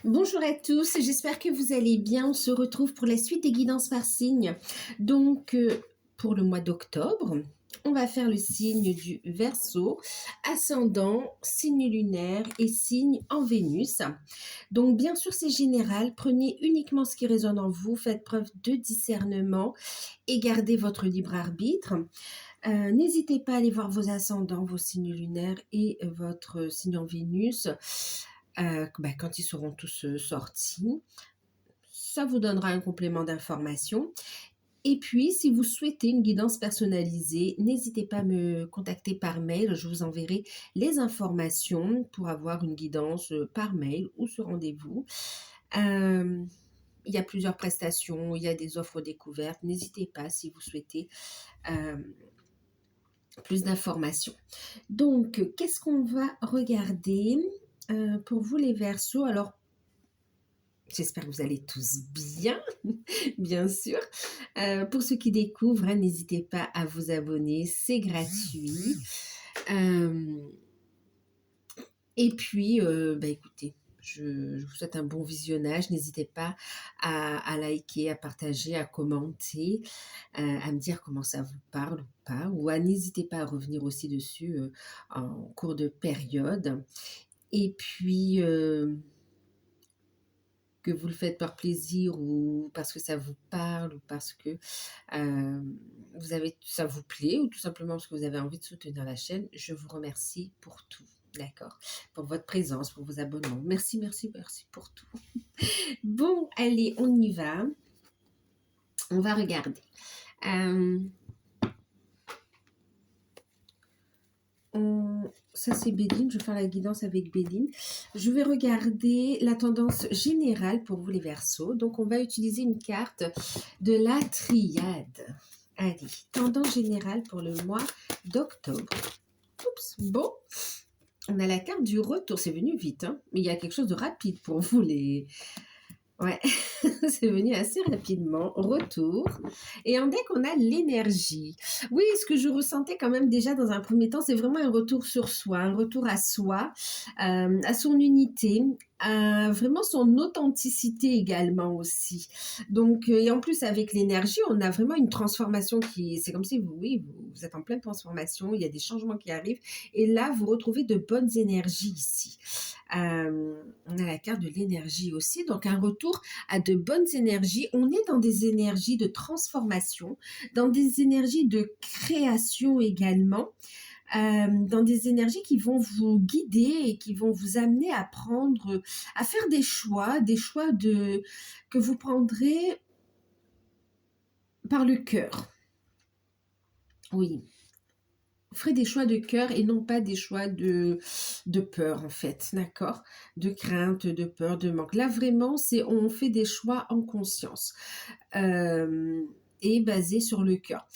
Bonjour à tous, j'espère que vous allez bien. On se retrouve pour la suite des guidances par signe. Donc, pour le mois d'octobre, on va faire le signe du Verseau, ascendant, signe lunaire et signe en Vénus. Donc, bien sûr, c'est général. Prenez uniquement ce qui résonne en vous, faites preuve de discernement et gardez votre libre arbitre. N'hésitez pas à aller voir vos ascendants, vos signes lunaires et votre signe en Vénus quand ils seront tous sortis. Ça vous donnera un complément d'information. Et puis, si vous souhaitez une guidance personnalisée, n'hésitez pas à me contacter par mail. Je vous enverrai les informations pour avoir une guidance par mail ou sur rendez-vous. Il y a plusieurs prestations, il y a des offres découvertes. N'hésitez pas si vous souhaitez plus d'informations. Donc, qu'est-ce qu'on va regarder pour vous les Verseaux? Alors, j'espère que vous allez tous bien, bien sûr. Pour ceux qui découvrent, n'hésitez pas à vous abonner, c'est gratuit. Et puis, écoutez, je vous souhaite un bon visionnage. N'hésitez pas à liker, à partager, à commenter, à me dire comment ça vous parle ou pas. Ou n'hésitez pas à revenir aussi dessus en cours de période. Et puis, que vous le faites par plaisir ou parce que ça vous parle ou parce que ça vous plaît ou tout simplement parce que vous avez envie de soutenir la chaîne, je vous remercie pour tout. D'accord? Pour votre présence, pour vos abonnements. Merci, merci, merci pour tout. Bon, allez, on y va. On va regarder. Ça, c'est Béline. Je vais faire la guidance avec Béline. Je vais regarder la tendance générale pour vous, les Verseaux. Donc, on va utiliser une carte de la triade. Allez, tendance générale pour le mois d'octobre. Oups, bon. On a la carte du retour. C'est venu vite, hein, mais il y a quelque chose de rapide pour vous, les... Ouais, c'est venu assez rapidement. Retour. Et en deck, on a l'énergie. Oui, ce que je ressentais quand même déjà dans un premier temps, c'est vraiment un retour sur soi, un retour à soi, à son unité, à vraiment son authenticité également aussi. Donc, et en plus, avec l'énergie, on a vraiment une transformation c'est comme si vous êtes en pleine transformation, il y a des changements qui arrivent. Et là, vous retrouvez de bonnes énergies ici. On a la carte de l'énergie aussi, donc un retour à de bonnes énergies. On est dans des énergies de transformation, dans des énergies de création également, dans des énergies qui vont vous guider et qui vont vous amener à faire des choix que vous prendrez par le cœur. Oui. Vous ferez des choix de cœur et non pas des choix de peur, en fait, d'accord? De crainte, de peur, de manque. Là, vraiment, on fait des choix en conscience et basés sur le cœur.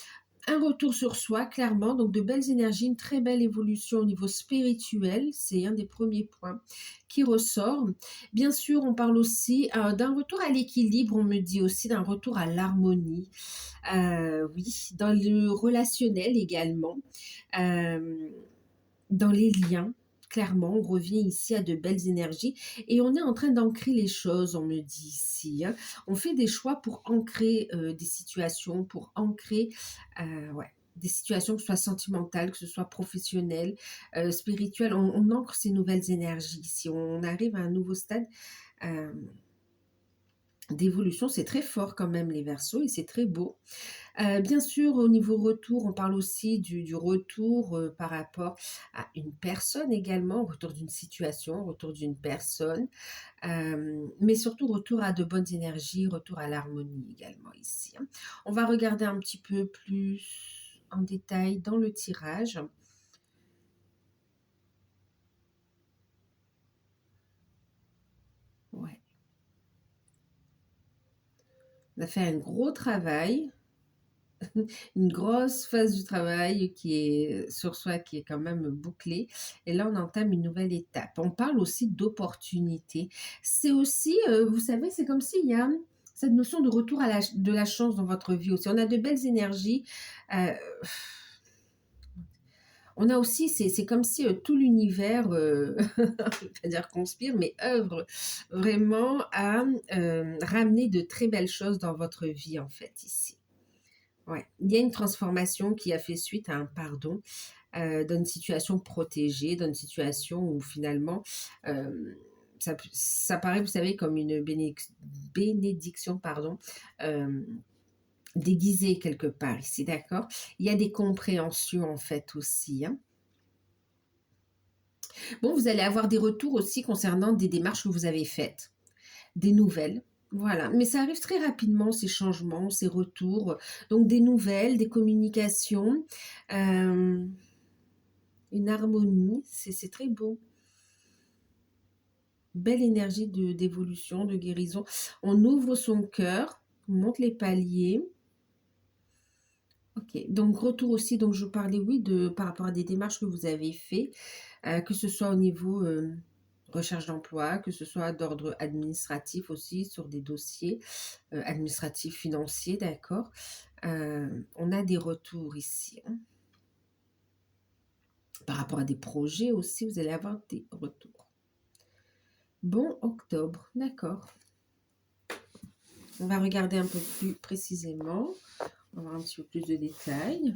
Un retour sur soi, clairement, donc de belles énergies, une très belle évolution au niveau spirituel, c'est un des premiers points qui ressort. Bien sûr, on parle aussi d'un retour à l'équilibre, on me dit aussi d'un retour à l'harmonie, oui, dans le relationnel également, dans les liens. Clairement, on revient ici à de belles énergies et on est en train d'ancrer les choses, on me dit ici. Hein. On fait des choix pour ancrer des situations, pour ancrer des situations, que ce soit sentimentales, que ce soit professionnelles, spirituelles. On ancre ces nouvelles énergies. Si on arrive à un nouveau stade d'évolution, c'est très fort quand même les Verseaux et c'est très beau. Bien sûr, au niveau retour, on parle aussi du retour par rapport à une personne également, retour d'une situation, retour d'une personne, mais surtout retour à de bonnes énergies, retour à l'harmonie également ici. Hein. On va regarder un petit peu plus en détail dans le tirage. Ouais. On a fait un gros travail. Une grosse phase du travail qui est sur soi, qui est quand même bouclée. Et là, on entame une nouvelle étape. On parle aussi d'opportunité. C'est aussi, vous savez, c'est comme s'il y a cette notion de retour de la chance dans votre vie aussi. On a de belles énergies. On a aussi, c'est comme si tout l'univers, je ne vais pas dire conspire, mais œuvre vraiment à ramener de très belles choses dans votre vie, en fait, ici. Ouais. Il y a une transformation qui a fait suite à un pardon dans une situation protégée, dans une situation où finalement, euh, ça paraît, vous savez, comme une bénédiction, pardon, euh, déguisée quelque part ici, d'accord? Il y a des compréhensions en fait aussi, hein. Bon, vous allez avoir des retours aussi concernant des démarches que vous avez faites, des nouvelles. Voilà, mais ça arrive très rapidement, ces changements, ces retours. Donc des nouvelles, des communications, euh, une harmonie, c'est très beau. Belle énergie d'évolution, de guérison. On ouvre son cœur, on monte les paliers. Ok, donc retour aussi, donc je vous parlais, oui, par rapport à des démarches que vous avez fait, que ce soit au niveau recherche d'emploi, que ce soit d'ordre administratif aussi, sur des dossiers administratifs, financiers, d'accord. On a des retours ici, hein. Par rapport à des projets aussi, vous allez avoir des retours. Bon, octobre, d'accord. On va regarder un peu plus précisément. On va avoir un petit peu plus de détails.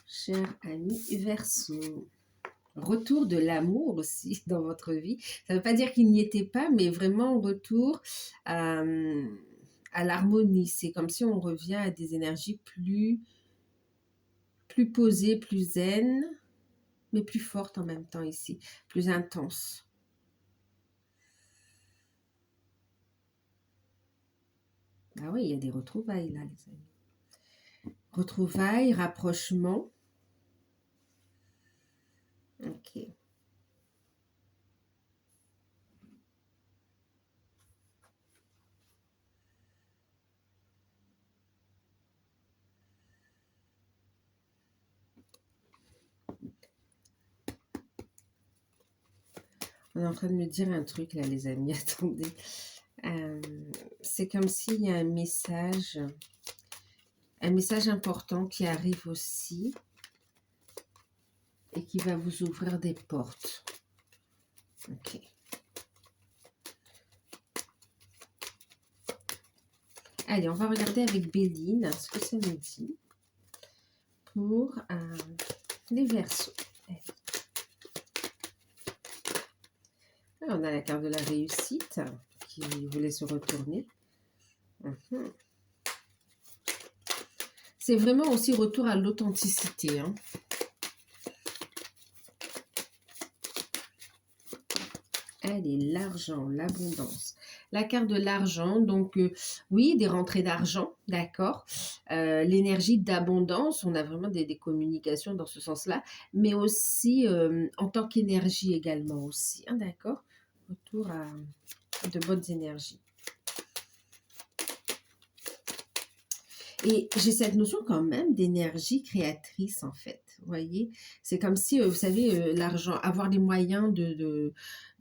Cher ami Verseau, retour de l'amour aussi dans votre vie. Ça ne veut pas dire qu'il n'y était pas, mais vraiment retour à l'harmonie. C'est comme si on revient à des énergies plus posées, plus zen, mais plus fortes en même temps ici, plus intenses. Ah oui, il y a des retrouvailles là, les amis. Retrouvailles, rapprochement. Ok. On est en train de me dire un truc là, les amis. Attendez. C'est comme s'il y a un message important qui arrive aussi et qui va vous ouvrir des portes. Ok. Allez, on va regarder avec Béline ce que ça nous dit pour les Verseaux. On a la carte de la réussite qui voulait se retourner. C'est vraiment aussi retour à l'authenticité, hein. Allez, l'argent, l'abondance. La carte de l'argent, donc oui, des rentrées d'argent, d'accord. L'énergie d'abondance, on a vraiment des communications dans ce sens-là, mais aussi en tant qu'énergie également aussi, hein, d'accord. Retour à de bonnes énergies. Et j'ai cette notion quand même d'énergie créatrice en fait, vous voyez. C'est comme si, vous savez, l'argent, avoir les moyens de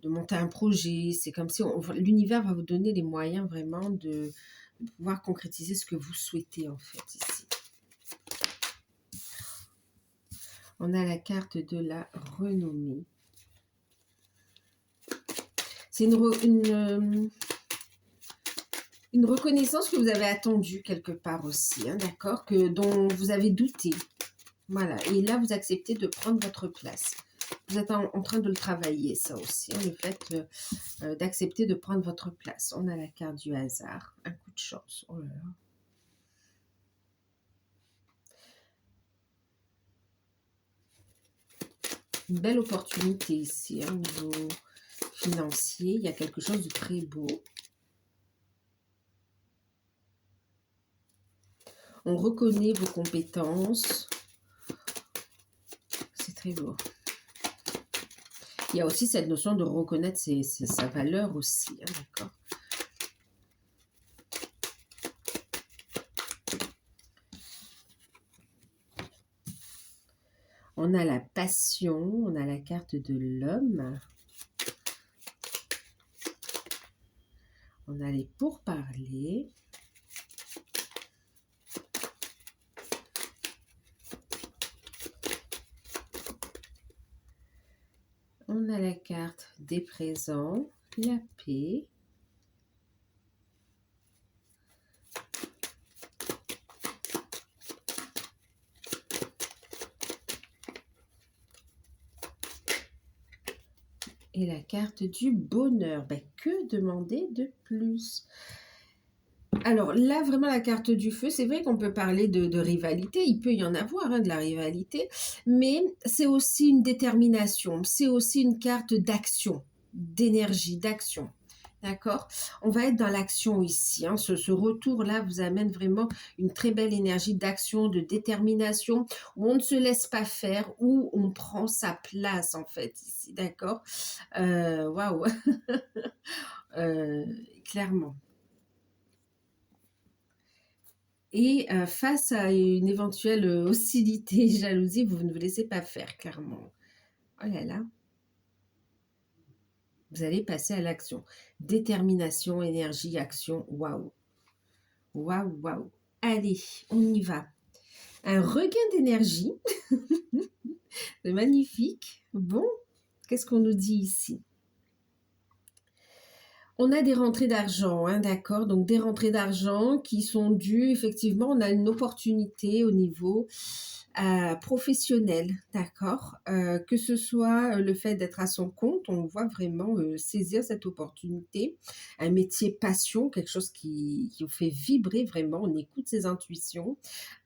monter un projet, c'est comme si l'univers va vous donner les moyens vraiment de pouvoir concrétiser ce que vous souhaitez en fait ici. On a la carte de la renommée. C'est une reconnaissance que vous avez attendue quelque part aussi, hein, d'accord, dont vous avez douté. Voilà, et là, vous acceptez de prendre votre place. Vous êtes en train de le travailler, ça aussi, hein, le fait d'accepter de prendre votre place. On a la carte du hasard, un coup de chance. Oh là là. Une belle opportunité ici, hein, au niveau financier. Il y a quelque chose de très beau. On reconnaît vos compétences. C'est très beau. Il y a aussi cette notion de reconnaître sa valeur aussi, hein, d'accord. On a la passion, on a la carte de l'homme. On a les pourparlers. carte des présents, la paix. Et la carte du bonheur. Ben, que demander de plus? Alors là, vraiment, la carte du feu, c'est vrai qu'on peut parler de rivalité, il peut y en avoir hein, de la rivalité, mais c'est aussi une détermination, c'est aussi une carte d'action, d'énergie, d'action. D'accord? On va être dans l'action ici. Hein. Ce retour-là vous amène vraiment une très belle énergie d'action, de détermination, où on ne se laisse pas faire, où on prend sa place en fait ici. D'accord? Waouh! Clairement. Et face à une éventuelle hostilité, jalousie, vous ne vous laissez pas faire, clairement. Oh là là, vous allez passer à l'action. Détermination, énergie, action, waouh. Waouh, waouh. Allez, on y va. Un regain d'énergie. C'est magnifique. Bon, qu'est-ce qu'on nous dit ici? On a des rentrées d'argent, hein, d'accord? Donc des rentrées d'argent qui sont dues, effectivement, on a une opportunité au niveau professionnel, d'accord? Que ce soit le fait d'être à son compte, on voit vraiment saisir cette opportunité, un métier passion, quelque chose qui vous fait vibrer vraiment, on écoute ses intuitions,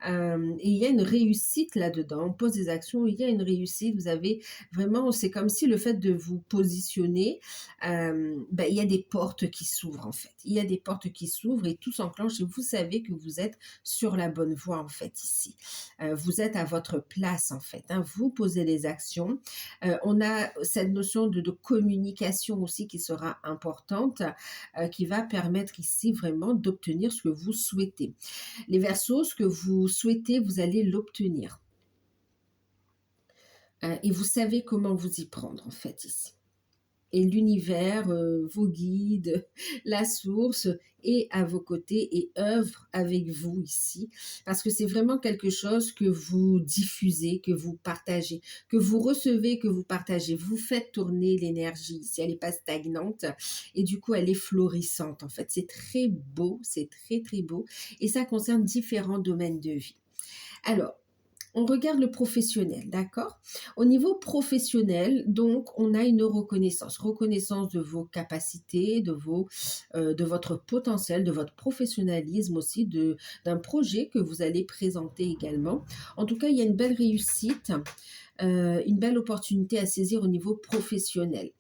et il y a une réussite là-dedans, on pose des actions, il y a une réussite, vous avez vraiment, c'est comme si le fait de vous positionner, ben, il y a des portes qui s'ouvrent en fait. Il y a des portes qui s'ouvrent et tout s'enclenche et vous savez que vous êtes sur la bonne voie en fait ici. Vous êtes à votre place en fait. Hein. Vous posez les actions. On a cette notion de communication aussi qui sera importante, qui va permettre ici vraiment d'obtenir ce que vous souhaitez. Les Verseaux, ce que vous souhaitez, vous allez l'obtenir. Et vous savez comment vous y prendre en fait ici. Et l'univers, vos guides, la source est à vos côtés et œuvre avec vous ici. Parce que c'est vraiment quelque chose que vous diffusez, que vous partagez, que vous recevez, que vous partagez. Vous faites tourner l'énergie ici. Elle n'est pas stagnante et du coup, elle est florissante en fait. C'est très beau, c'est très très beau. Et ça concerne différents domaines de vie. Alors, on regarde le professionnel, d'accord? Au niveau professionnel, donc, on a une reconnaissance. Reconnaissance de vos capacités, de votre potentiel, de votre professionnalisme aussi, d'un projet que vous allez présenter également. En tout cas, il y a une belle réussite, une belle opportunité à saisir au niveau professionnel.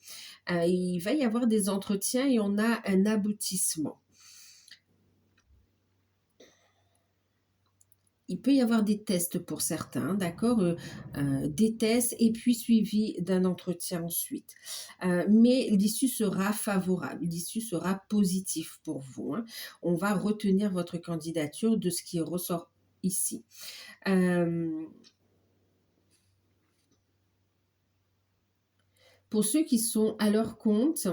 Il va y avoir des entretiens et on a un aboutissement. Il peut y avoir des tests pour certains, d'accord, des tests et puis suivi d'un entretien ensuite. Mais l'issue sera favorable, l'issue sera positive pour vous. Hein. On va retenir votre candidature de ce qui ressort ici. Pour ceux qui sont à leur compte,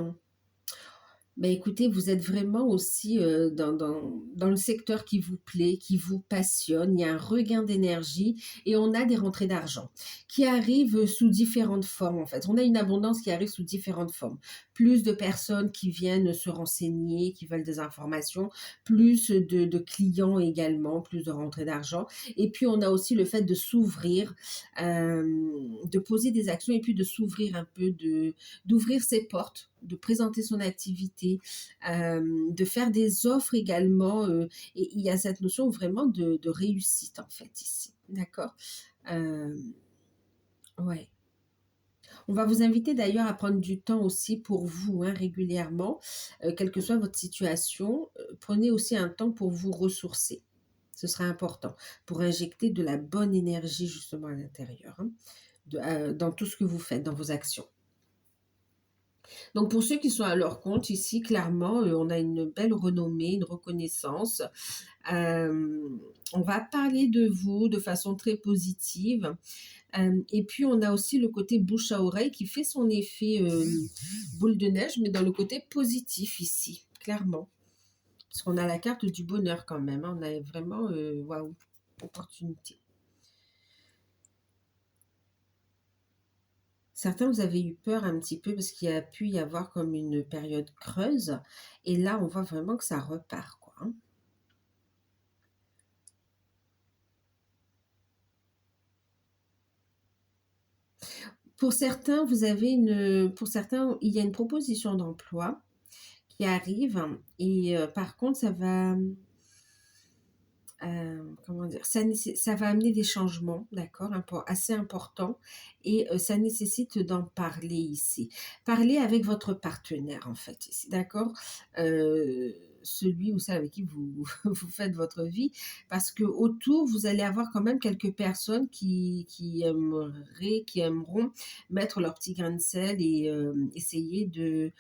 ben écoutez, vous êtes vraiment aussi dans le secteur qui vous plaît, qui vous passionne. Il y a un regain d'énergie et on a des rentrées d'argent qui arrivent sous différentes formes en fait. On a une abondance qui arrive sous différentes formes. Plus de personnes qui viennent se renseigner, qui veulent des informations, plus de clients également, plus de rentrées d'argent. Et puis on a aussi le fait de s'ouvrir, de poser des actions et puis de s'ouvrir un peu, d'ouvrir ses portes, de présenter son activité, de faire des offres également. Et il y a cette notion vraiment de réussite en fait ici. D'accord. Ouais. On va vous inviter d'ailleurs à prendre du temps aussi pour vous, hein, régulièrement, quelle que soit votre situation. Prenez aussi un temps pour vous ressourcer. Ce sera important pour injecter de la bonne énergie justement à l'intérieur, hein, dans tout ce que vous faites, dans vos actions. Donc pour ceux qui sont à leur compte ici, clairement, on a une belle renommée, une reconnaissance. On va parler de vous de façon très positive. Et puis on a aussi le côté bouche à oreille qui fait son effet boule de neige, mais dans le côté positif ici, clairement. Parce qu'on a la carte du bonheur quand même. Hein. On a vraiment, waouh, opportunité. Certains, vous avez eu peur un petit peu parce qu'il y a pu y avoir comme une période creuse et là, on voit vraiment que ça repart, quoi, hein. Pour certains, il y a une proposition d'emploi qui arrive et par contre, comment dire? Ça va amener des changements, d'accord, assez importants et ça nécessite d'en parler ici. Parler avec votre partenaire, en fait, ici, d'accord? Celui ou celle avec qui vous vous faites votre vie, parce que autour vous allez avoir quand même quelques personnes qui aimeront mettre leur petit grain de sel et essayer de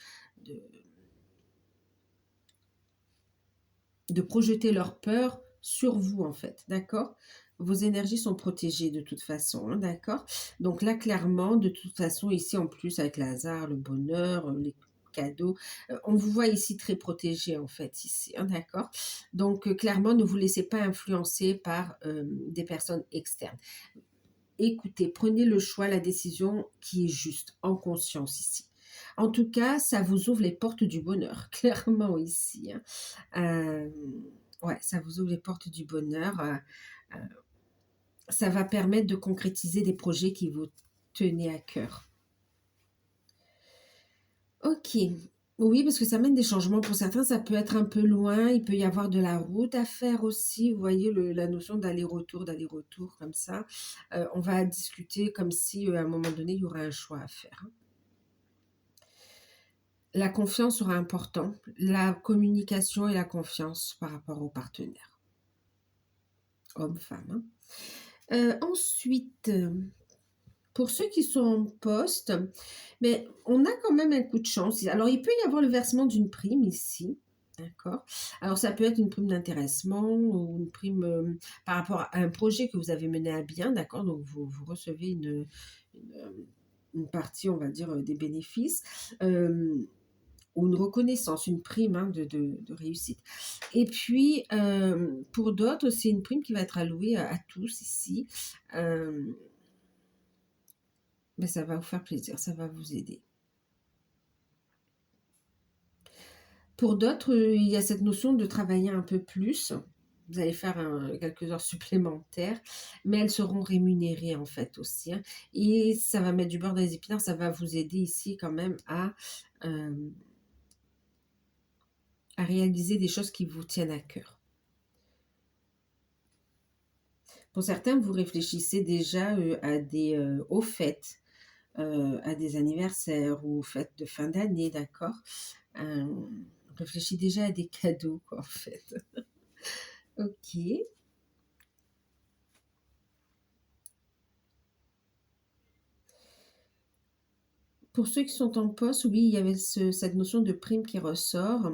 de projeter leur peur sur vous, en fait, d'accord? Vos énergies sont protégées de toute façon, hein, d'accord? Donc là, clairement, de toute façon, ici, en plus, avec le hasard, le bonheur, les cadeaux, on vous voit ici très protégé, en fait, ici, hein, d'accord? Donc, clairement, ne vous laissez pas influencer par des personnes externes. Écoutez, prenez le choix, la décision qui est juste, en conscience ici. En tout cas, ça vous ouvre les portes du bonheur, clairement ici, hein. Ouais, ça vous ouvre les portes du bonheur, ça va permettre de concrétiser des projets qui vous tenaient à cœur. OK. Oui, parce que ça mène des changements. Pour certains, ça peut être un peu loin, il peut y avoir de la route à faire aussi. Vous voyez la notion d'aller-retour comme ça. On va discuter comme si, à un moment donné, il y aurait un choix à faire, hein. La confiance sera important, la communication et la confiance par rapport au partenaire, homme-femme, hein. Ensuite, pour ceux qui sont en poste, mais on a quand même un coup de chance. Alors, il peut y avoir le versement d'une prime ici, d'accord? Alors, ça peut être une prime d'intéressement ou une prime, par rapport à un projet que vous avez mené à bien, d'accord? Donc vous recevez une partie, on va dire, des bénéfices, ou une reconnaissance, une prime, hein, de réussite. Et puis, pour d'autres, c'est une prime qui va être allouée à tous ici, hem mais ça va vous faire plaisir, ça va vous aider. Pour d'autres, il y a cette notion de travailler un peu plus. Vous allez faire quelques heures supplémentaires, mais elles seront rémunérées en fait aussi, hein. Et ça va mettre du beurre dans les épinards, ça va vous aider ici quand même euh, à réaliser des choses qui vous tiennent à cœur. Pour certains, vous réfléchissez déjà aux fêtes, à des anniversaires ou aux fêtes de fin d'année, d'accord? Euh, Réfléchis déjà à des cadeaux, quoi, en fait. Ok. Pour ceux qui sont en poste, oui, il y avait cette notion de prime qui ressort.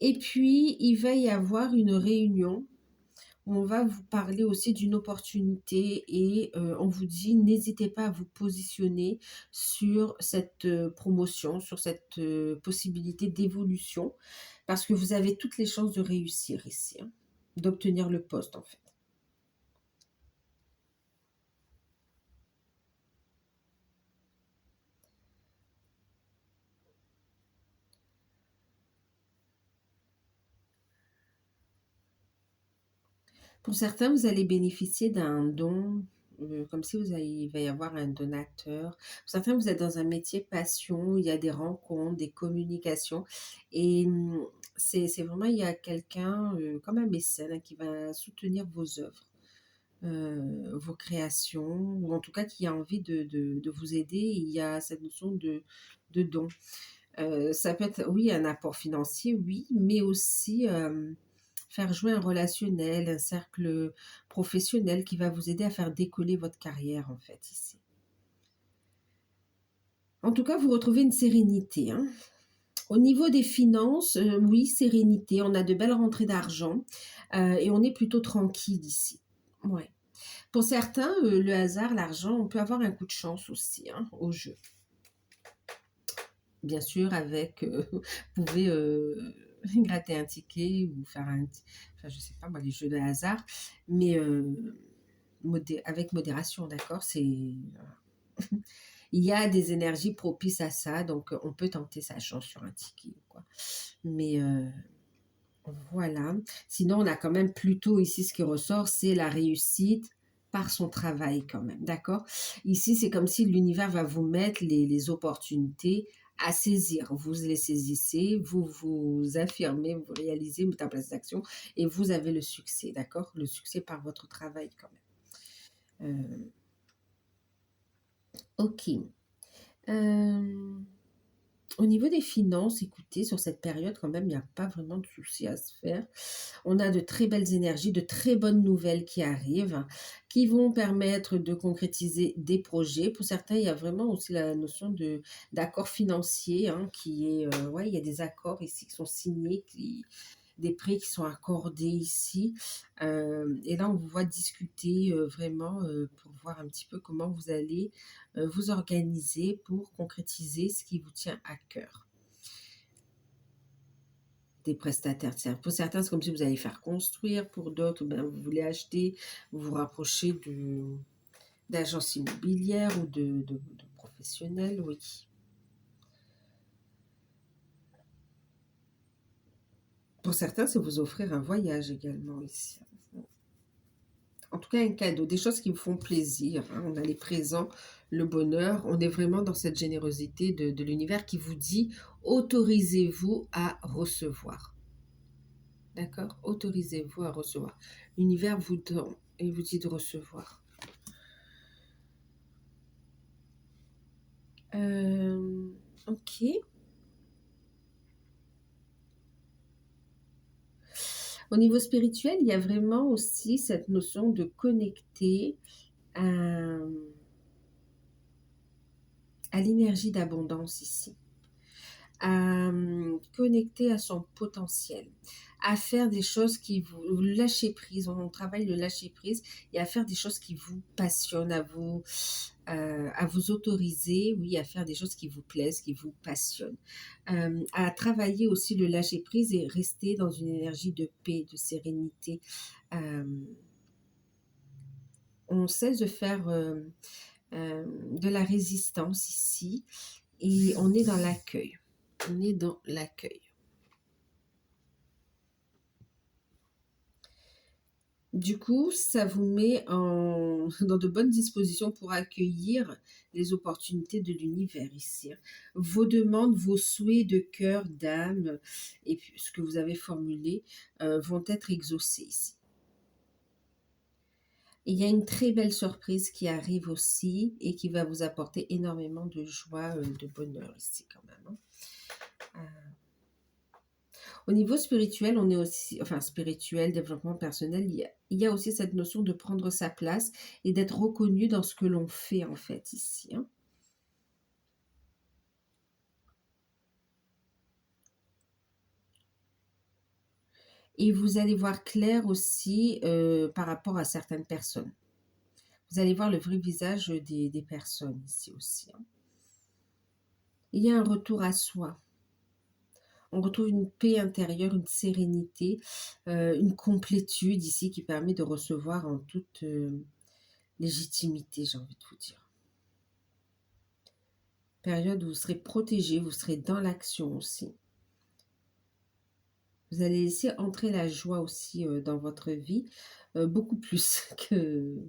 Et puis, il va y avoir une réunion où on va vous parler aussi d'une opportunité et on vous dit n'hésitez pas à vous positionner sur cette promotion, sur cette possibilité d'évolution, parce que vous avez toutes les chances de réussir ici, hein, d'obtenir le poste en fait. Pour certains, vous allez bénéficier d'un don, comme si il va y avoir un donateur. Pour certains, vous êtes dans un métier passion, il y a des rencontres, des communications et c'est vraiment il y a quelqu'un, comme un mécène, hein, qui va soutenir vos œuvres, vos créations ou en tout cas qui a envie de vous aider. Il y a cette notion de don. Ça peut être, oui, un apport financier, oui, mais aussi, faire jouer un relationnel, un cercle professionnel qui va vous aider à faire décoller votre carrière, en fait, ici. En tout cas, vous retrouvez une sérénité, hein. Au niveau des finances, oui, sérénité, on a de belles rentrées d'argent, et on est plutôt tranquille ici. Ouais. Pour certains, le hasard, l'argent, on peut avoir un coup de chance aussi, hein, au jeu. Bien sûr, avec, vous pouvez, gratter un ticket ou faire enfin, je sais pas moi, les jeux de hasard, mais avec modération, d'accord? C'est voilà. il y a des énergies propices à ça, donc on peut tenter sa chance sur un ticket, quoi. Mais voilà. Sinon, on a quand même plutôt ici ce qui ressort, c'est la réussite par son travail quand même, d'accord? Ici, c'est comme si l'univers va vous mettre les opportunités à saisir. Vous les saisissez, vous vous affirmez, vous réalisez, vous mettez en place d'action et vous avez le succès, d'accord? Le succès par votre travail quand même. Ok. Euh, Au niveau des finances, écoutez, sur cette période, quand même, il n'y a pas vraiment de souci à se faire. On a de très belles énergies, de très bonnes nouvelles qui arrivent, qui vont permettre de concrétiser des projets. Pour certains, il y a vraiment aussi la notion d'accord financier, hein, qui est, ouais, il y a des accords ici qui sont signés, des prêts qui sont accordés ici. Et là, on vous voit discuter vraiment pour voir un petit peu comment vous allez vous organiser pour concrétiser ce qui vous tient à cœur. Des prestataires. Pour certains, c'est comme si vous allez faire construire. Pour d'autres, ben, vous voulez acheter, vous vous rapprochez d'agences immobilières ou de professionnels, oui. Pour certains, c'est vous offrir un voyage également ici. En tout cas, un cadeau, des choses qui vous font plaisir, hein. On a les présents, le bonheur. On est vraiment dans cette générosité de l'univers qui vous dit autorisez-vous à recevoir. D'accord? Autorisez-vous à recevoir. L'univers vous donne et vous dit de recevoir. Ok. Au niveau spirituel, il y a vraiment aussi cette notion de connecter à l'énergie d'abondance ici, à connecter à son potentiel, à faire des choses qui vous lâchez prise. On travaille le lâcher prise et à faire des choses qui vous passionnent, à vous autoriser, oui, à faire des choses qui vous plaisent, qui vous passionnent, à travailler aussi le lâcher prise et rester dans une énergie de paix, de sérénité. On cesse de faire de la résistance ici et on est dans l'accueil. On est dans l'accueil. Du coup, ça vous met dans de bonnes dispositions pour accueillir les opportunités de l'univers ici. Vos demandes, vos souhaits de cœur, d'âme et puis ce que vous avez formulé vont être exaucés ici. Il y a une très belle surprise qui arrive aussi et qui va vous apporter énormément de joie, de bonheur ici quand même, hein. Au niveau spirituel, on est aussi, enfin spirituel, développement personnel, il y a aussi cette notion de prendre sa place et d'être reconnu dans ce que l'on fait en fait ici, hein. Et vous allez voir clair aussi par rapport à certaines personnes. Vous allez voir le vrai visage des personnes ici aussi, hein. Il y a un retour à soi. On retrouve une paix intérieure, une sérénité, une complétude ici qui permet de recevoir en toute légitimité, j'ai envie de vous dire. Période où vous serez protégé, vous serez dans l'action aussi. Vous allez laisser entrer la joie aussi dans votre vie, beaucoup plus que...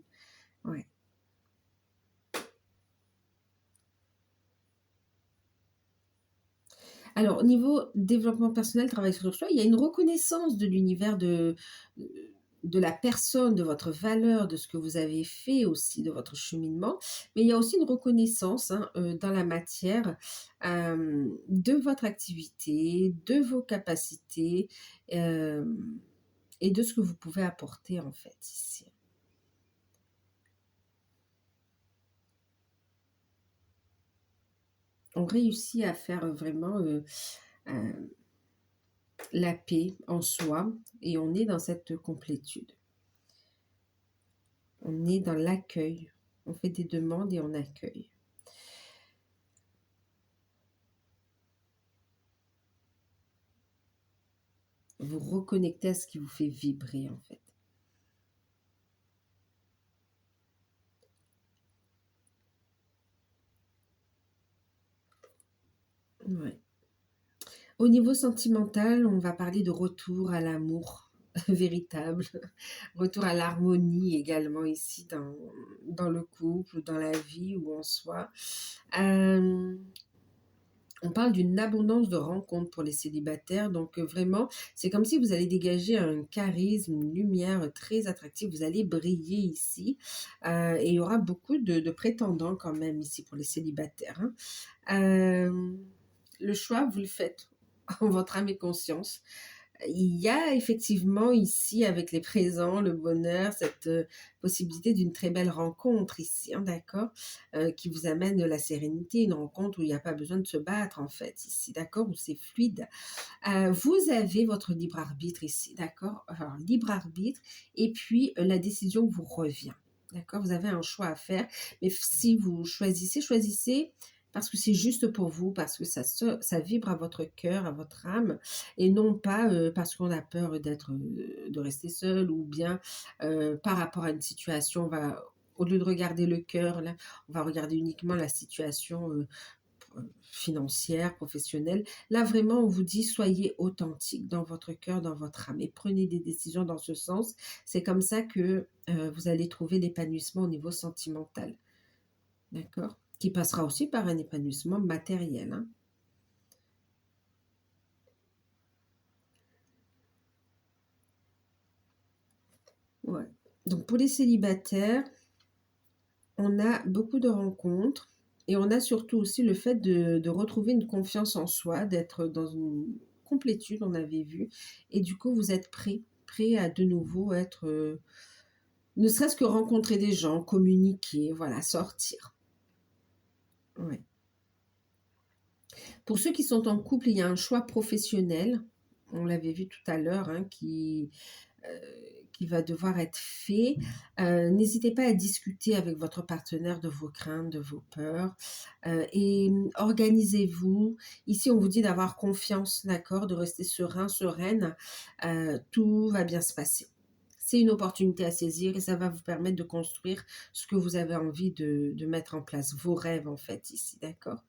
Ouais. Alors, au niveau développement personnel, travail sur soi, il y a une reconnaissance de l'univers, de la personne, de votre valeur, de ce que vous avez fait aussi, de votre cheminement. Mais il y a aussi une reconnaissance, hein, dans la matière de votre activité, de vos capacités et de ce que vous pouvez apporter en fait ici. On réussit à faire vraiment euh, la paix en soi et on est dans cette complétude. On est dans l'accueil. On fait des demandes et on accueille. Vous reconnectez à ce qui vous fait vibrer en fait. Ouais. Au niveau sentimental, on va parler de retour à l'amour véritable, retour à l'harmonie également ici dans le couple, dans la vie ou en soi. Euh, on parle d'une abondance de rencontres pour les célibataires, donc vraiment, c'est comme si vous allez dégager un charisme, une lumière très attractive, vous allez briller ici, et il y aura beaucoup de prétendants quand même ici pour les célibataires, hein. Euh, le choix, vous le faites en votre âme et conscience. Il y a effectivement ici, avec les présents, le bonheur, cette possibilité d'une très belle rencontre ici, hein, d'accord, qui vous amène de la sérénité, une rencontre où il n'y a pas besoin de se battre en fait, ici, d'accord, où c'est fluide. Vous avez votre libre arbitre ici, d'accord, alors libre arbitre, et puis la décision vous revient. D'accord, vous avez un choix à faire, mais si vous choisissez, choisissez parce que c'est juste pour vous, parce que ça vibre à votre cœur, à votre âme, et non pas parce qu'on a peur de rester seul, ou bien par rapport à une situation, au lieu de regarder le cœur, là, on va regarder uniquement la situation financière, professionnelle. Là, vraiment, on vous dit, soyez authentique dans votre cœur, dans votre âme, et prenez des décisions dans ce sens. C'est comme ça que vous allez trouver l'épanouissement au niveau sentimental, d'accord? Qui passera aussi par un épanouissement matériel, hein. Ouais. Donc, pour les célibataires, on a beaucoup de rencontres, et on a surtout aussi le fait de retrouver une confiance en soi, d'être dans une complétude, on avait vu, et du coup, vous êtes prêt à de nouveau être, ne serait-ce que rencontrer des gens, communiquer, voilà, sortir. Ouais. Pour ceux qui sont en couple, il y a un choix professionnel, on l'avait vu tout à l'heure, hein, euh, qui va devoir être fait. N'hésitez pas à discuter avec votre partenaire de vos craintes, de vos peurs, et organisez-vous. Ici, on vous dit d'avoir confiance, d'accord, de rester serein, sereine. Tout va bien se passer. C'est une opportunité à saisir, et ça va vous permettre de construire ce que vous avez envie de mettre en place, vos rêves en fait ici, d'accord.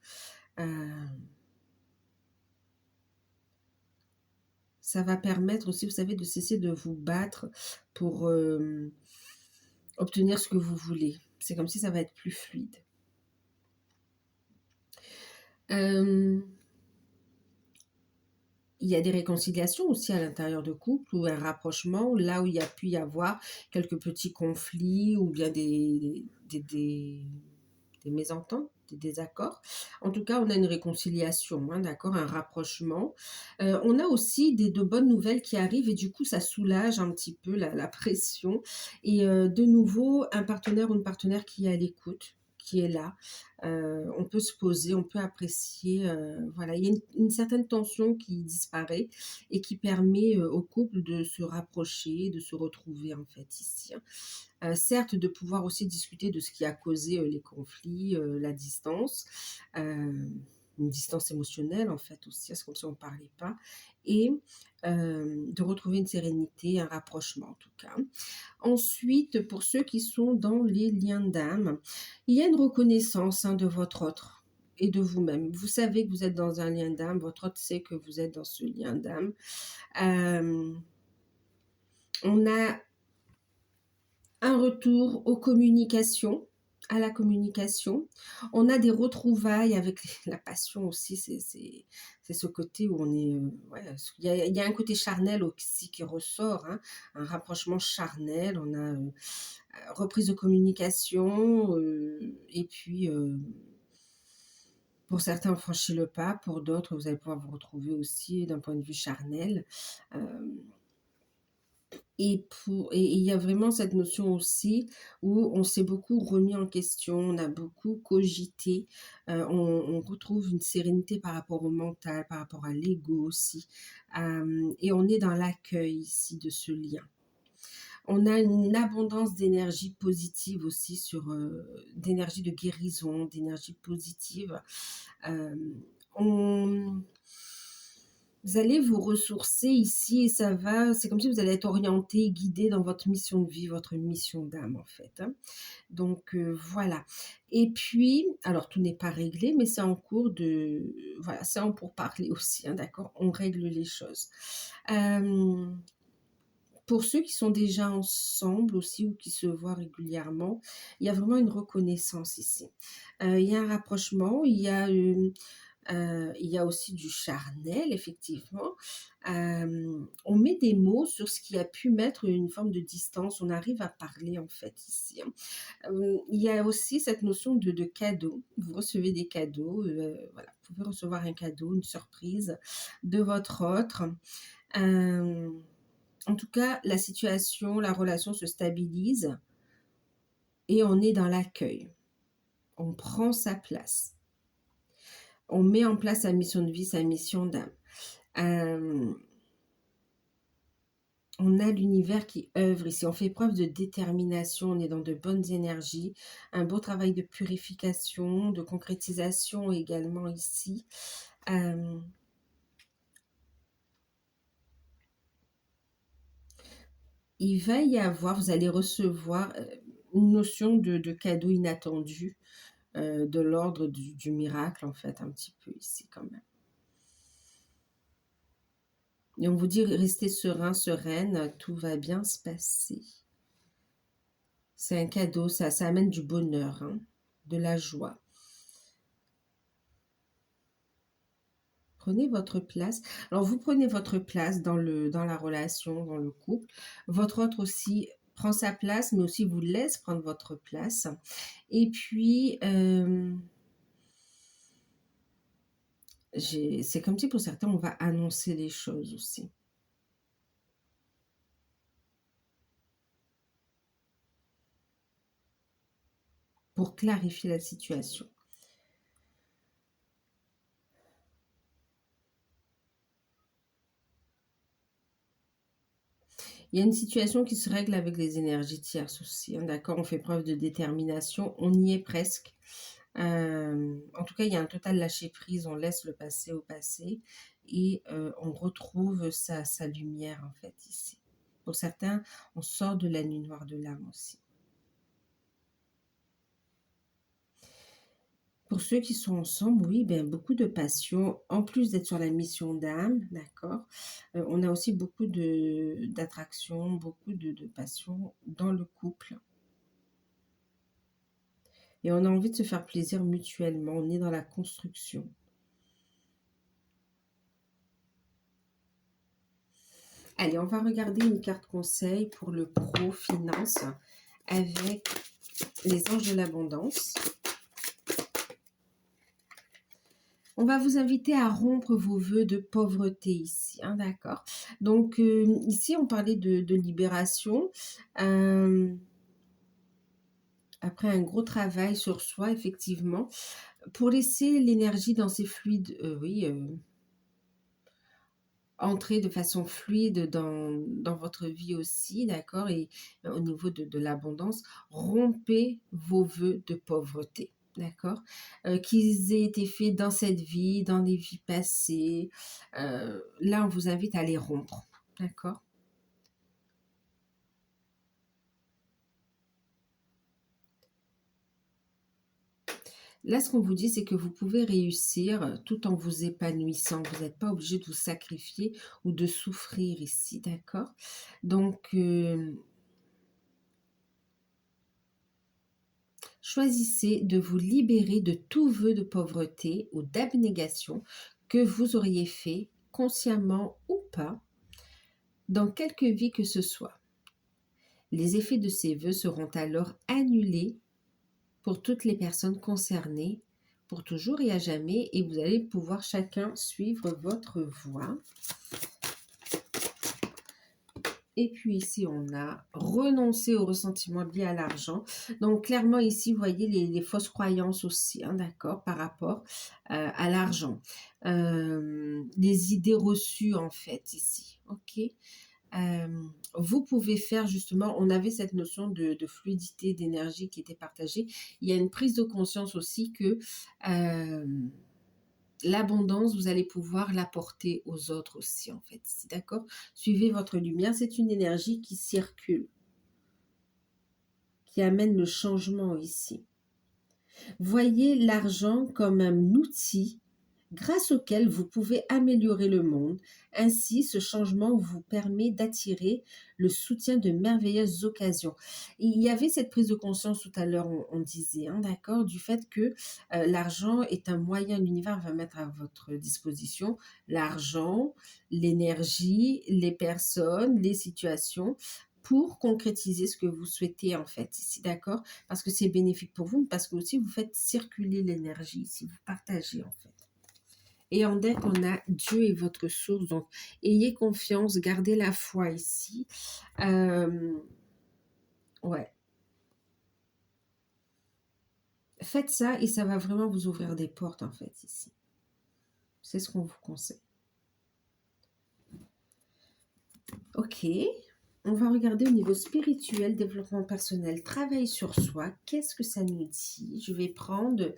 Euh, Ça va permettre aussi, vous savez, de cesser de vous battre pour obtenir ce que vous voulez. C'est comme si ça va être plus fluide. Euh, il y a des réconciliations aussi à l'intérieur de couple, ou un rapprochement, là où il y a pu y avoir quelques petits conflits, ou bien des mésententes, des désaccords. En tout cas, on a une réconciliation, hein, d'accord, un rapprochement. On a aussi de bonnes nouvelles qui arrivent, et du coup, ça soulage un petit peu la pression. Et de nouveau, un partenaire ou une partenaire qui est à l'écoute, qui est là. On peut se poser, on peut apprécier. Voilà, il y a une certaine tension qui disparaît, et qui permet au couple de se rapprocher, de se retrouver en fait ici, hein. Certes, de pouvoir aussi discuter de ce qui a causé les conflits, la distance, une distance émotionnelle en fait aussi, c'est comme si on ne parlait pas, et de retrouver une sérénité, un rapprochement en tout cas. Ensuite, pour ceux qui sont dans les liens d'âme, il y a une reconnaissance, hein, de votre autre et de vous-même. Vous savez que vous êtes dans un lien d'âme, votre autre sait que vous êtes dans ce lien d'âme. Euh, on a un retour aux communications, à la communication. On a des retrouvailles avec la passion aussi, c'est ce côté où on est... ouais, il y a un côté charnel aussi qui ressort, hein, un rapprochement charnel. On a reprise de communication, et puis pour certains, on franchit le pas, pour d'autres, vous allez pouvoir vous retrouver aussi d'un point de vue charnel. Euh, et il y a vraiment cette notion aussi où on s'est beaucoup remis en question, on a beaucoup cogité, on retrouve une sérénité par rapport au mental, par rapport à l'ego aussi, et on est dans l'accueil ici de ce lien. On a une abondance d'énergie positive aussi, d'énergie de guérison, d'énergie positive. Euh, on, Vous allez vous ressourcer ici et c'est comme si vous allez être orienté, guidé dans votre mission de vie, votre mission d'âme en fait, hein. Donc voilà. Et puis, alors tout n'est pas réglé, mais c'est en cours de, voilà, c'est en pourparlers aussi, hein, d'accord? On règle les choses. Pour ceux qui sont déjà ensemble aussi ou qui se voient régulièrement, il y a vraiment une reconnaissance ici. Il y a un rapprochement, il y a aussi du charnel, effectivement. On met des mots sur ce qui a pu mettre une forme de distance. On arrive à parler, en fait, ici, hein. Il y a aussi cette notion de cadeau. Vous recevez des cadeaux, voilà. Vous pouvez recevoir un cadeau, une surprise de votre autre. En tout cas, la situation, la relation se stabilise et on est dans l'accueil. On prend sa place. On met en place sa mission de vie, sa mission d'âme. On a l'univers qui œuvre ici. On fait preuve de détermination. On est dans de bonnes énergies. Un beau travail de purification, de concrétisation également ici. Il va y avoir, vous allez recevoir une notion de cadeau inattendu, de l'ordre du miracle, en fait, un petit peu ici quand même. Et on vous dit, restez serein, sereine, tout va bien se passer. C'est un cadeau, ça amène du bonheur, hein, de la joie. Prenez votre place. Alors, vous prenez votre place dans la relation, dans le couple. Votre autre aussi prend sa place, mais aussi vous laisse prendre votre place. Et puis, c'est comme si pour certains, on va annoncer les choses aussi. Pour clarifier la situation. Il y a une situation qui se règle avec les énergies tierces aussi, hein, d'accord? On fait preuve de détermination, on y est presque. En tout cas, il y a un total lâcher-prise, on laisse le passé au passé et on retrouve sa lumière en fait ici. Pour certains, on sort de la nuit noire de l'âme aussi. Pour ceux qui sont ensemble, oui, ben, beaucoup de passion, en plus d'être sur la mission d'âme, d'accord, on a aussi beaucoup d'attraction, beaucoup de passion dans le couple. Et on a envie de se faire plaisir mutuellement, on est dans la construction. Allez, on va regarder une carte conseil pour le pro finance avec les anges de l'abondance. On va vous inviter à rompre vos vœux de pauvreté ici, hein, d'accord? Donc, ici, on parlait de libération. Après un gros travail sur soi, effectivement, pour laisser l'énergie dans ces fluides, entrer de façon fluide dans votre vie aussi, d'accord? Et au niveau de l'abondance, rompez vos vœux de pauvreté, d'accord? Qu'ils aient été faits dans cette vie, dans les vies passées. Là, on vous invite à les rompre, d'accord? Là, ce qu'on vous dit, c'est que vous pouvez réussir tout en vous épanouissant. Vous n'êtes pas obligé de vous sacrifier ou de souffrir ici, d'accord? Donc, choisissez de vous libérer de tout vœu de pauvreté ou d'abnégation que vous auriez fait, consciemment ou pas, dans quelque vie que ce soit. Les effets de ces vœux seront alors annulés pour toutes les personnes concernées, pour toujours et à jamais, et vous allez pouvoir chacun suivre votre voie. Et puis ici, on a renoncé au ressentiment lié à l'argent. Donc clairement ici, vous voyez les fausses croyances aussi, hein, d'accord, par rapport à l'argent. Les idées reçues en fait ici, ok. Vous pouvez faire justement, on avait cette notion de fluidité, d'énergie qui était partagée. Il y a une prise de conscience aussi que l'abondance, vous allez pouvoir l'apporter aux autres aussi, en fait. D'accord? Suivez votre lumière. C'est une énergie qui circule, qui amène le changement ici. Voyez l'argent comme un outil grâce auquel vous pouvez améliorer le monde. Ainsi, ce changement vous permet d'attirer le soutien de merveilleuses occasions. Il y avait cette prise de conscience tout à l'heure, on disait, hein, d'accord, du fait que l'argent est un moyen, l'univers va mettre à votre disposition l'argent, l'énergie, les personnes, les situations pour concrétiser ce que vous souhaitez en fait ici, d'accord? Parce que c'est bénéfique pour vous, parce que aussi vous faites circuler l'énergie ici, vous partagez en fait. Et en deck, on a Dieu est votre source. Donc, ayez confiance, gardez la foi ici. Ouais. Faites ça et ça va vraiment vous ouvrir des portes, en fait, ici. C'est ce qu'on vous conseille. Ok. On va regarder au niveau spirituel, développement personnel, travail sur soi. Qu'est-ce que ça nous dit? Je vais prendre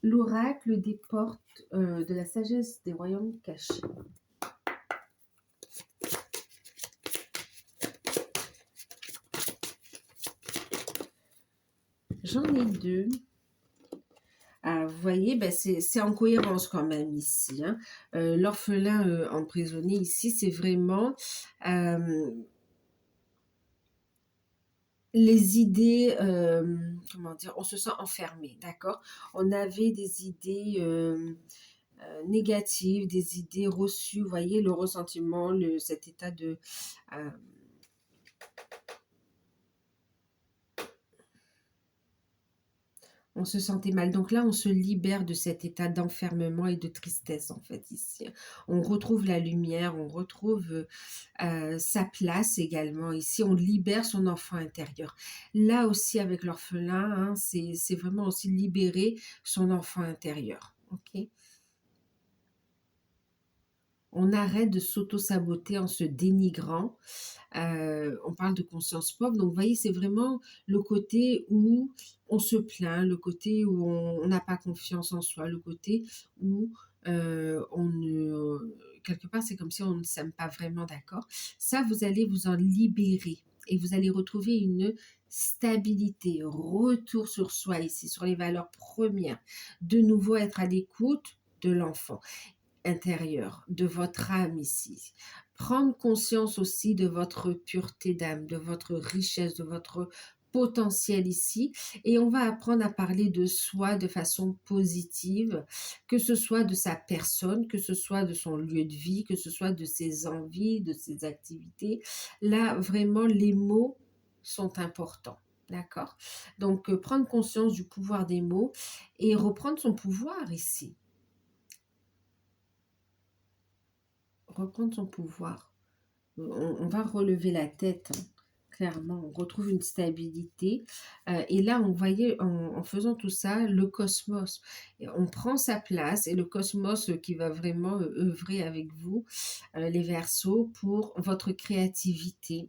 l'oracle des portes de la sagesse des royaumes cachés. J'en ai deux. Ah, vous voyez, ben c'est en cohérence quand même ici. Hein. L'orphelin emprisonné ici, c'est vraiment les idées, comment dire, on se sent enfermé, d'accord? On avait des idées négatives, des idées reçues, vous voyez, le ressentiment, cet état de... on se sentait mal. Donc là, on se libère de cet état d'enfermement et de tristesse, en fait, ici. On retrouve la lumière, on retrouve sa place également. Ici, on libère son enfant intérieur. Là aussi, avec l'orphelin, hein, c'est vraiment aussi libérer son enfant intérieur. Ok? On arrête de s'auto-saboter en se dénigrant. On parle de conscience propre. Donc, vous voyez, c'est vraiment le côté où on se plaint, le côté où on n'a pas confiance en soi, le côté où quelque part, c'est comme si on ne s'aime pas vraiment, d'accord? Ça, vous allez vous en libérer et vous allez retrouver une stabilité, retour sur soi ici, sur les valeurs premières. De nouveau, être à l'écoute de l'enfant intérieur, de votre âme ici. Prendre conscience aussi de votre pureté d'âme, de votre richesse, de votre potentiel ici. Et on va apprendre à parler de soi de façon positive, que ce soit de sa personne, que ce soit de son lieu de vie, que ce soit de ses envies, de ses activités. Là, vraiment, les mots sont importants. D'accord? Donc, prendre conscience du pouvoir des mots et reprendre son pouvoir ici. Reprendre son pouvoir. On va relever la tête, hein, clairement. On retrouve une stabilité. Et là, on voyait, en faisant tout ça, le cosmos. Et on prend sa place et le cosmos qui va vraiment œuvrer avec vous, les Verseaux, pour votre créativité.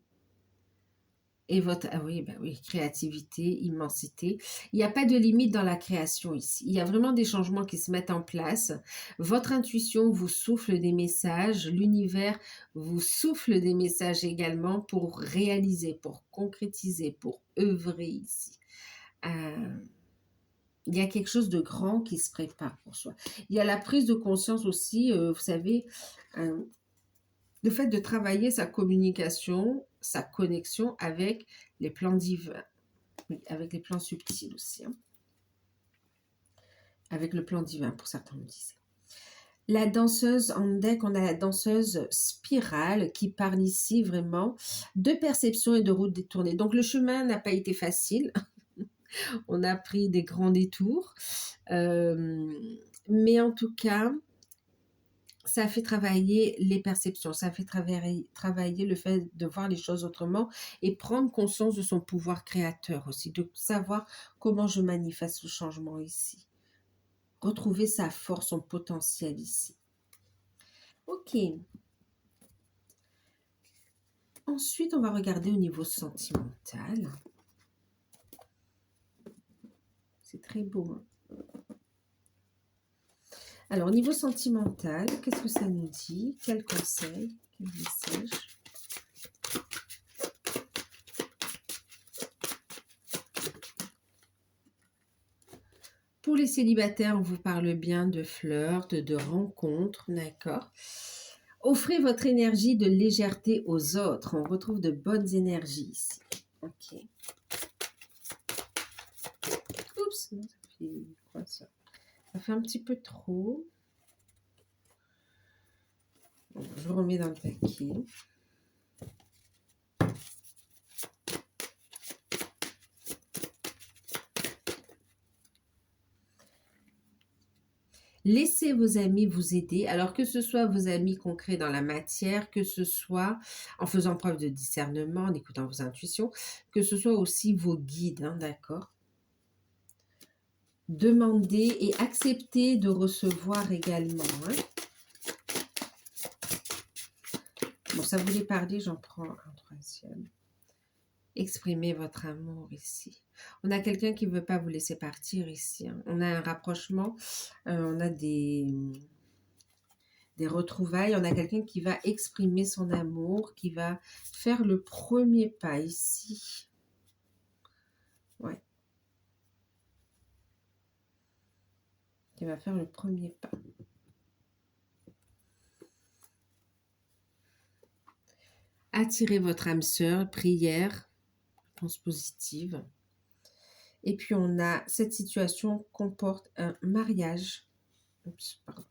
Et votre, ah oui, bah oui, créativité, immensité. Il n'y a pas de limite dans la création ici. Il y a vraiment des changements qui se mettent en place. Votre intuition vous souffle des messages. L'univers vous souffle des messages également pour réaliser, pour concrétiser, pour œuvrer ici. Il y a quelque chose de grand qui se prépare pour soi. Il y a la prise de conscience aussi, vous savez, le fait de travailler sa communication, sa connexion avec les plans divins, oui, avec les plans subtils aussi, hein. Avec le plan divin, pour certains me disaient. La danseuse en deck, on a la danseuse spirale qui parle ici vraiment de perception et de route détournée. Donc le chemin n'a pas été facile, on a pris des grands détours, mais en tout cas, ça fait travailler les perceptions, ça fait travailler le fait de voir les choses autrement et prendre conscience de son pouvoir créateur aussi, de savoir comment je manifeste le changement ici. Retrouver sa force, son potentiel ici. Ok. Ensuite, on va regarder au niveau sentimental. C'est très beau, hein. Alors, au niveau sentimental, qu'est-ce que ça nous dit? Quel conseil? Quel message? Pour les célibataires, on vous parle bien de flirt, de rencontres, d'accord? Offrez votre énergie de légèreté aux autres. On retrouve de bonnes énergies ici. Ok. Oups, non, ça fait quoi ça? Ça fait un petit peu trop. Bon, je remets dans le paquet. Laissez vos amis vous aider, alors que ce soit vos amis concrets dans la matière, que ce soit en faisant preuve de discernement, en écoutant vos intuitions, que ce soit aussi vos guides, hein, d'accord? Demandez et acceptez de recevoir également. Hein. Bon, ça voulait parler, j'en prends un troisième. Exprimez votre amour ici. On a quelqu'un qui ne veut pas vous laisser partir ici. Hein. On a un rapprochement, on a des retrouvailles. On a quelqu'un qui va exprimer son amour, qui va faire le premier pas ici. Ouais. Qui va faire le premier pas. Attirez votre âme sœur, prière, réponse positive. Et puis on a, cette situation comporte un mariage. Oups, pardon.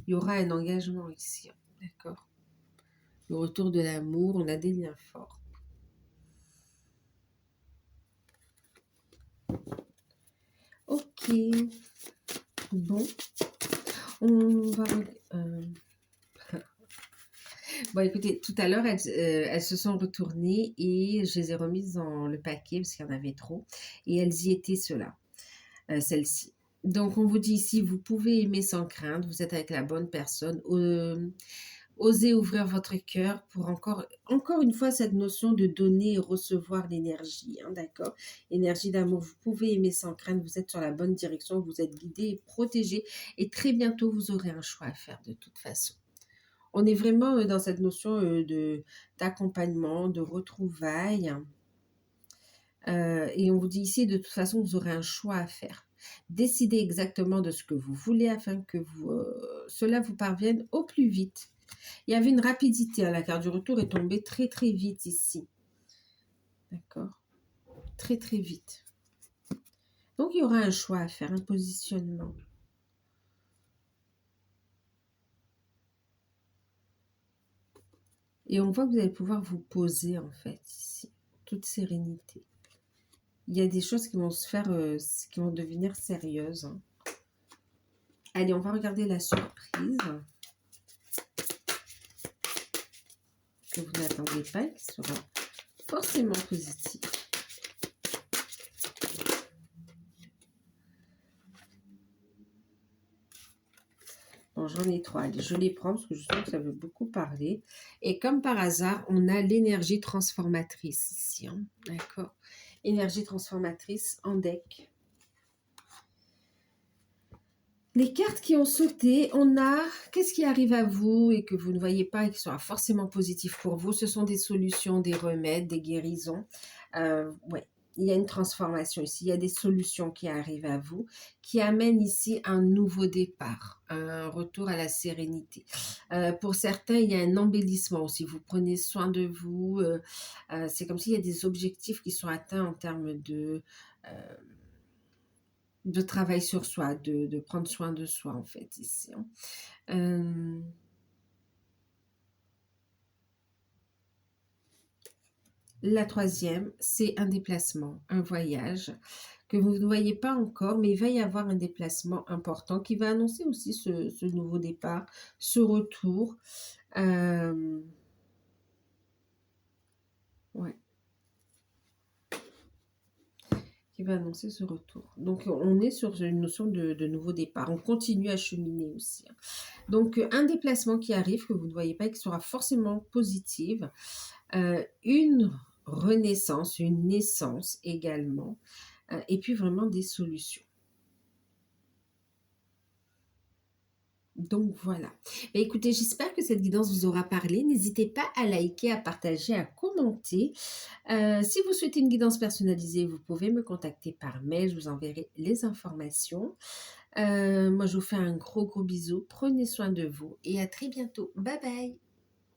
Il y aura un engagement ici, d'accord? Le retour de l'amour, on a des liens forts. Ok. Bon. On va... Bon, écoutez, tout à l'heure, elles se sont retournées et je les ai remises dans le paquet parce qu'il y en avait trop. Et elles y étaient, celles-ci. Donc, on vous dit ici, vous pouvez aimer sans crainte, vous êtes avec la bonne personne. Osez ouvrir votre cœur pour encore une fois cette notion de donner et recevoir l'énergie, hein, d'accord? Énergie d'amour, vous pouvez aimer sans crainte, vous êtes sur la bonne direction, vous êtes guidé et protégé et très bientôt vous aurez un choix à faire de toute façon. On est vraiment dans cette notion d'accompagnement, de retrouvailles. Et on vous dit ici, de toute façon, vous aurez un choix à faire. Décidez exactement de ce que vous voulez afin que cela vous parvienne au plus vite. Il y avait une rapidité, hein, la carte du retour est tombée très très vite ici. D'accord? Très très vite. Donc il y aura un choix à faire, un positionnement. Et on voit que vous allez pouvoir vous poser en fait ici, toute sérénité. Il y a des choses qui vont se faire, qui vont devenir sérieuses. Hein. Allez, on va regarder la surprise que vous n'attendez pas et qui sera forcément positive. Bon, j'en ai trois. Allez, je les prends parce que je sens que ça veut beaucoup parler. Et comme par hasard, on a l'énergie transformatrice ici. Hein. D'accord? Énergie transformatrice en deck. Les cartes qui ont sauté, on a qu'est-ce qui arrive à vous et que vous ne voyez pas et qui sera forcément positif pour vous. Ce sont des solutions, des remèdes, des guérisons. Ouais, il y a une transformation ici. Il y a des solutions qui arrivent à vous, qui amènent ici un nouveau départ, un retour à la sérénité. Pour certains, il y a un embellissement aussi. Vous prenez soin de vous. C'est comme s'il y a des objectifs qui sont atteints en termes de travail sur soi, de prendre soin de soi en fait ici. Hein. La troisième, c'est un déplacement, un voyage que vous ne voyez pas encore, mais il va y avoir un déplacement important qui va annoncer aussi ce nouveau départ, ce retour. Ouais. Qui va annoncer ce retour. Donc, on est sur une notion de nouveau départ. On continue à cheminer aussi. Hein. Donc, un déplacement qui arrive, que vous ne voyez pas et qui sera forcément positive. Une renaissance, une naissance également. Et puis, vraiment des solutions. Donc voilà. Mais écoutez, j'espère que cette guidance vous aura parlé. N'hésitez pas à liker, à partager, à commenter. Si vous souhaitez une guidance personnalisée, vous pouvez me contacter par mail. Je vous enverrai les informations. Moi, je vous fais un gros bisou. Prenez soin de vous et à très bientôt. Bye bye.